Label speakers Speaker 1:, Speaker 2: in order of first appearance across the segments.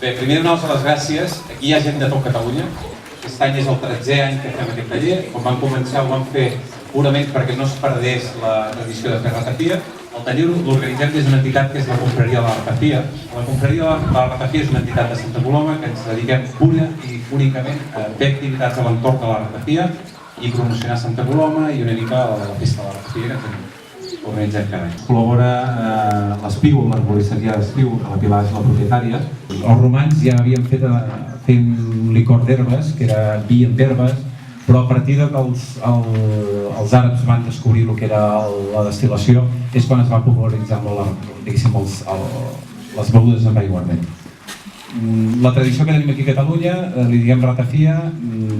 Speaker 1: Bé, primer donar-vos les gràcies. Aquí hi ha gent de tot Catalunya. Aquest any és el 13è any que fem aquest taller. Quan vam començar ho vam fer purament perquè no es perdés la tradició de fer ratafia. El taller l'organitzem des d'una entitat que és la Confraria de la Ratafia. La Confraria de la Ratafia és una entitat de Santa Coloma que ens dediquem pura i únicament a fer activitats a l'entorn de la ratafia i promocionar Santa Coloma i una mica la festa de la ratafia que organitzem cada any. Col·labora l'Espiu, l'arboristeria d'Espiu, que la Pilar és la propietària. Els romans ja havien fet un licor d'herbes, que era vi amb herbes, però a partir que els àrabs van descobrir el que era la destil·lació és quan es va popularitzar molt, diguéssim, les begudes amb aiguardent. La tradició que tenim aquí a Catalunya, li diguem ratafia,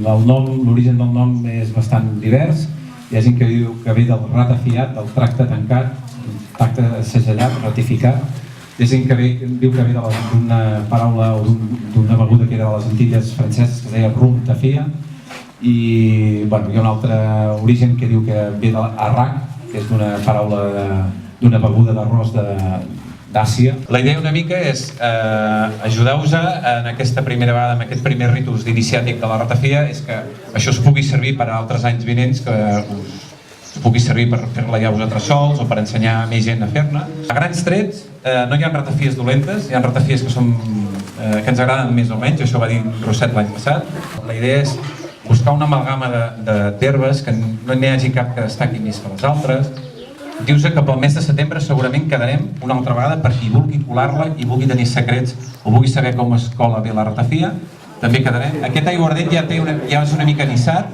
Speaker 1: l'origen del nom és bastant divers. Hi ha gent que diu que ve del ratafiat, del tracte tancat, tracte segellat, ratificat. Hi ha gent que diu que ve d'una paraula o d'una beguda que era de les Antilles franceses que es deia rum tafia. I hi ha un altre origen que diu que ve de l'arrac, que és d'una paraula d'una beguda d'arròs d'Àsia. La idea una mica és ajudar-vos en aquesta primera vegada, en aquest primer ritus iniciàtic de la ratafia, és que això us pugui servir per a altres anys vinents, que us pugui servir per fer-la ja vosaltres sols o per ensenyar a més gent a fer-ne. A grans trets, no hi ha ratafies dolentes, hi ha ratafies que ens agraden més o menys, això va dir Roset l'any passat. La idea és buscar una amalgama d'herbes que no n'hi hagi cap que destaqui més que les altres. Dius que pel mes de setembre segurament quedarem una altra vegada per qui vulgui colar-la i vulgui tenir secrets o vulgui saber com es cola bé la ratafia, també quedarem. Aquest aiguardent ja és una mica nissat.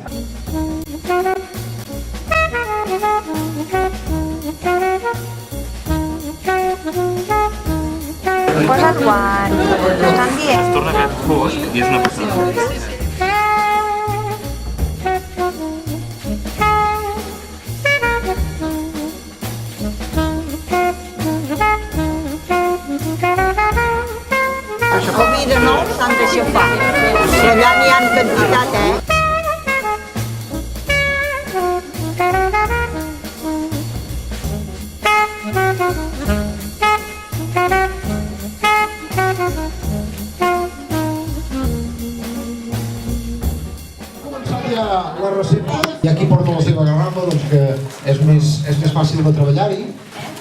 Speaker 2: Posa't quan estan dient.
Speaker 3: Es torna aquest fosc i és una passada.
Speaker 2: Això com vi de nou s'han de xafar. Però allà n'hi ha quantitat,
Speaker 4: La recepta. Hi ha qui porta la seva garrafa, doncs que és més fàcil de treballar-hi.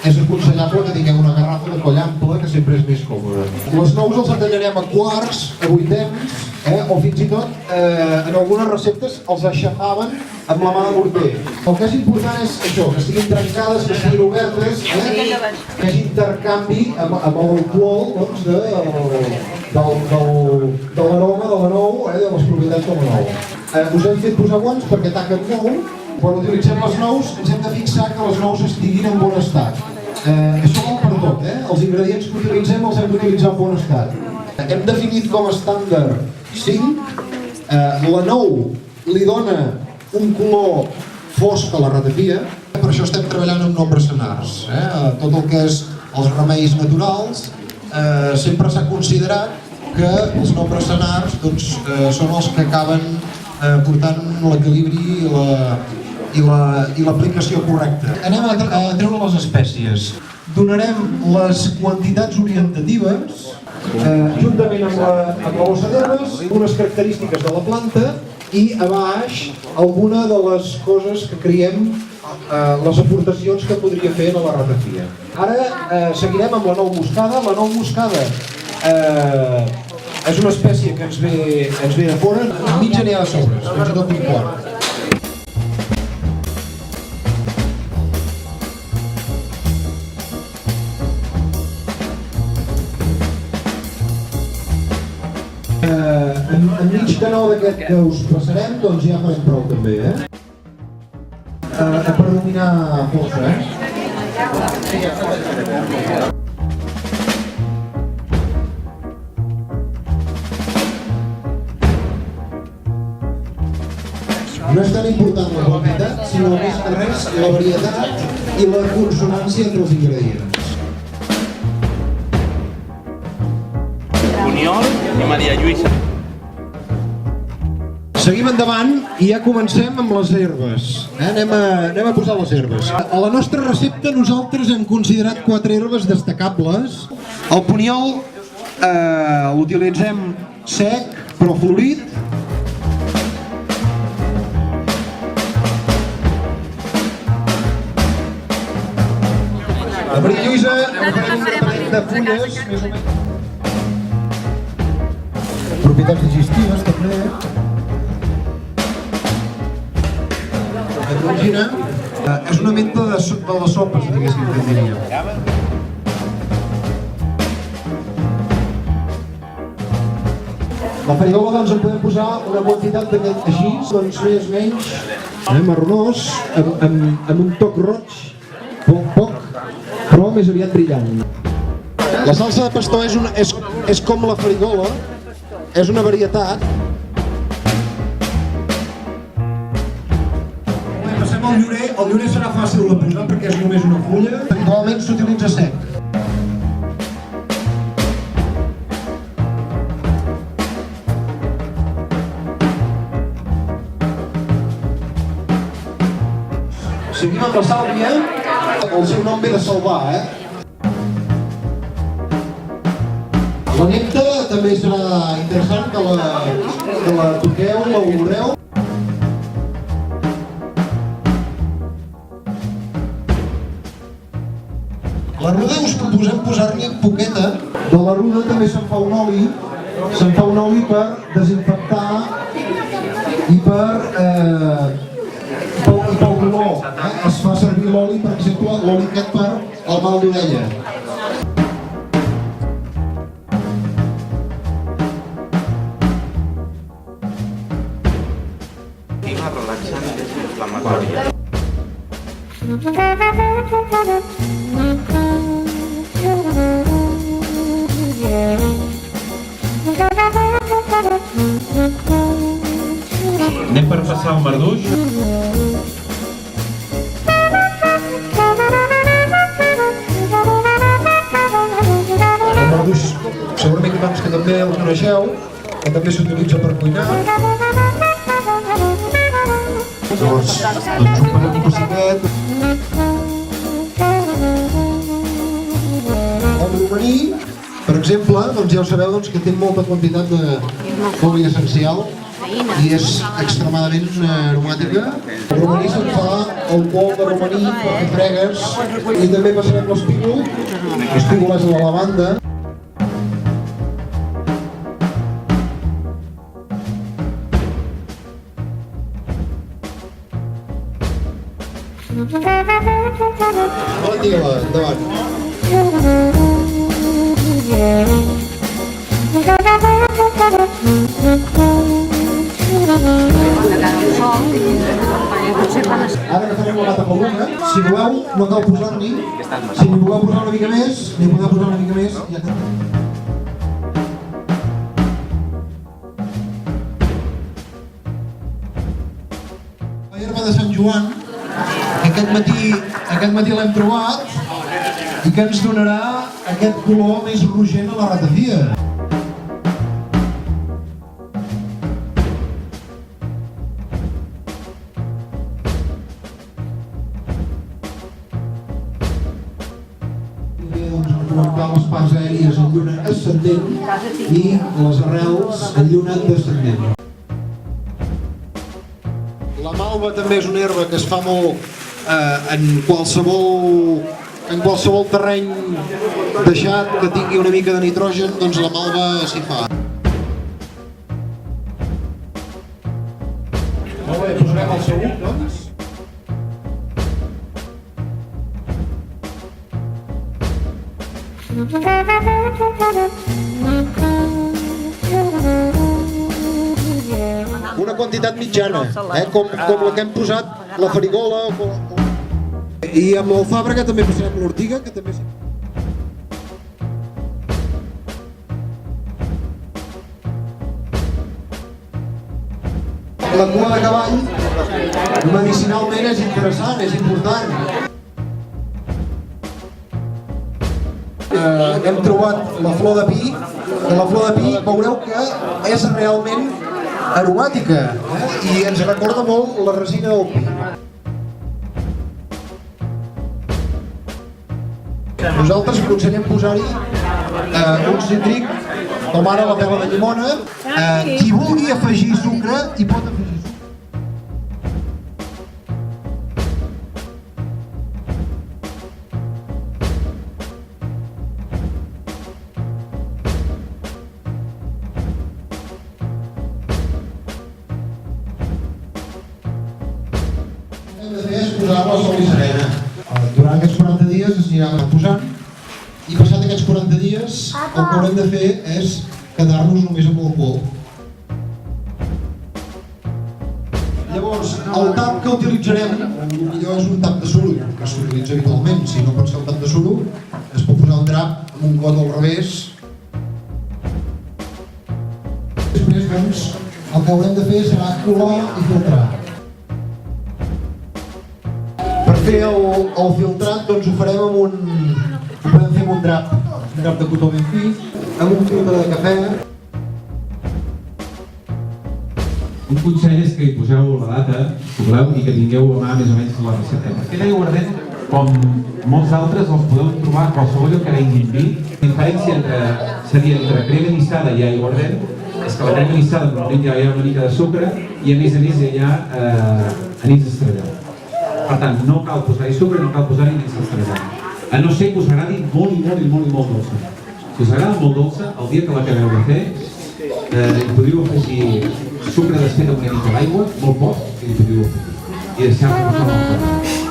Speaker 4: És aconsellable que tinguem una garrafa de coll ample, que sempre és més còmode. Les nous els tallarem a quarts, a vuitems, o fins i tot en algunes receptes els aixafaven amb la mà de morter. El que és important és això, que estiguin trencades, que estiguin obertes, que hi hagi intercanvi amb l'alcohol de l'aroma de la nou, de les propietats de la nou. Us hem fet posar guants perquè taquen molt. Quan utilitzem les nous ens hem de fixar que les nous estiguin en bon estat. Això val per tot, els ingredients que utilitzem els hem d'utilitzar en bon estat. Hem definit com a estàndard 5. La nou li dona un color fosc a la ratafia. Per això estem treballant amb noms senars. Tot el que és els remeis naturals, sempre s'ha considerat que els noms senars són els que acaben portant l'equilibri i l'aplicació correcta. Anem a treure les espècies. Donarem les quantitats orientatives juntament amb la bossa d'herbes, unes característiques de la planta i a baix alguna de les coses que creiem les aportacions que podria fer a la ratafia. Ara seguirem amb la nou moscada. La nou moscada és una espècie que ens ve de fora, mitja n'hi ha de sobres, fins i tot un quart. Enmig de nou d'aquest que us passarem, doncs ja farem prou també, per dominar força, No és tan important la quantitat, sinó més que res la varietat i la consonància entre els ingredients.
Speaker 3: Bunyol i Maria Lluïsa.
Speaker 4: Seguim endavant i ja comencem amb les herbes. Anem a posar les herbes. A la nostra recepta nosaltres hem considerat 4 herbes destacables. El punyol l'utilitzem sec però florit. La Maria Lluïsa en farem un parell de fulles, més o menys. Propietats digestives també. La Georgina és una menta de les sopes, diguéssim, que diria. La farigola doncs en podem posar una quantitat d'aquest així, doncs més o menys marronós, amb un toc roig, poc, però més aviat brillant. La salsa de pastor és com la farigola, és una varietat. Passem al llorer. El llorer serà fàcil de posar perquè és només una fulla. Habitualment s'utilitza sec. Seguim amb la sàlvia. El seu nom ve de salvar, La nepta també serà interessant que la toqueu, la oloreu. La ruda us proposem posar-li poqueta. De la ruda també se'n fa un oli. Se'n fa un oli per desinfectar i pel dolor. Es fa servir l'oli, per exemple, l'oli aquest per al mal d'orella.
Speaker 3: Relaxant és inflamatòria.
Speaker 1: Anem per passar el marduix.
Speaker 4: El marduix segurament doncs, que també el coneixeu, que també s'utilitza per cuinar. Llavors, un petit pessinet. El romaní, per exemple, doncs ja ho sabeu que té molta quantitat d'oli essencial i és extremadament aromàtica. El romaní se'n fa el bol de romaní per fer fregues i també passarem l'espígol. L'espígol és la lavanda. Digue-la, endavant. Ara que farem la mata peluna, si voleu, no cal posar-n'hi. Si n'hi voleu posar una mica més, n'hi podeu posar una mica més. La herba de Sant Joan, aquest matí l'hem trobat i que ens donarà aquest color més rogent a la ratafia. Les parts aèries en lluna ascendent i les arrels en lluna descendent. La malva també és una herba que es fa molt en qualsevol terreny deixat que tingui una mica de nitrogen, doncs la malva s'hi fa. Molt bé, posarem el saüc, doncs. Una quantitat mitjana, com la que hem posat, la farigola. I amb l'alfàbrega també posarem l'ortiga, que també... La cua de cavall Medicinalment és interessant, és important. Hem trobat la flor de pi, i la flor de pi veureu que és realment aromàtica, i ens recorda molt la resina del pi. Nosaltres aconseguim posar-hi un cítric, com ara la pela de llimona. Qui vulgui afegir sucre, hi pot afegir sucre. El que hem de fer és posar-la a sol i serena. Durant aquests 40 dies es anirà posant, i passat aquests 40 dies el que haurem de fer és quedar-nos només amb l'alcohol. Llavors, el tap que utilitzarem, millor és un tap de suro, que s'utilitza habitualment. Si no pot ser el tap de suro, es pot posar un drap amb un got al revés. Després, doncs, el que haurem de fer serà colar i filtrar. Per fer el filtrat, doncs ho farem amb ho podem fer amb un drap de cotó ben fi, amb un filtre de cafè.
Speaker 1: Un consell és que hi poseu la data, si voleu, i que tingueu a mà més o menys la recepta. Aquest aiguardent, com molts altres, els podeu trobar a qualsevol lloc que venguin vi. La diferència seria entre crema nissada i aiguardent és que la crema nissada normalment ja hi ha una mica de sucre i a més hi ha anís estrellat. Per tant, no cal posar-hi sucre, no cal posar-hi anís estrellat. A no ser que us agradi molt dolça. Si us agrada molt dolça, el dia que l'acabeu de fer, hi podríeu afegir sucre desfet amb una mica d'aigua, molt poc, i hi podríeu afegir. I deixar-ho posar molt fort.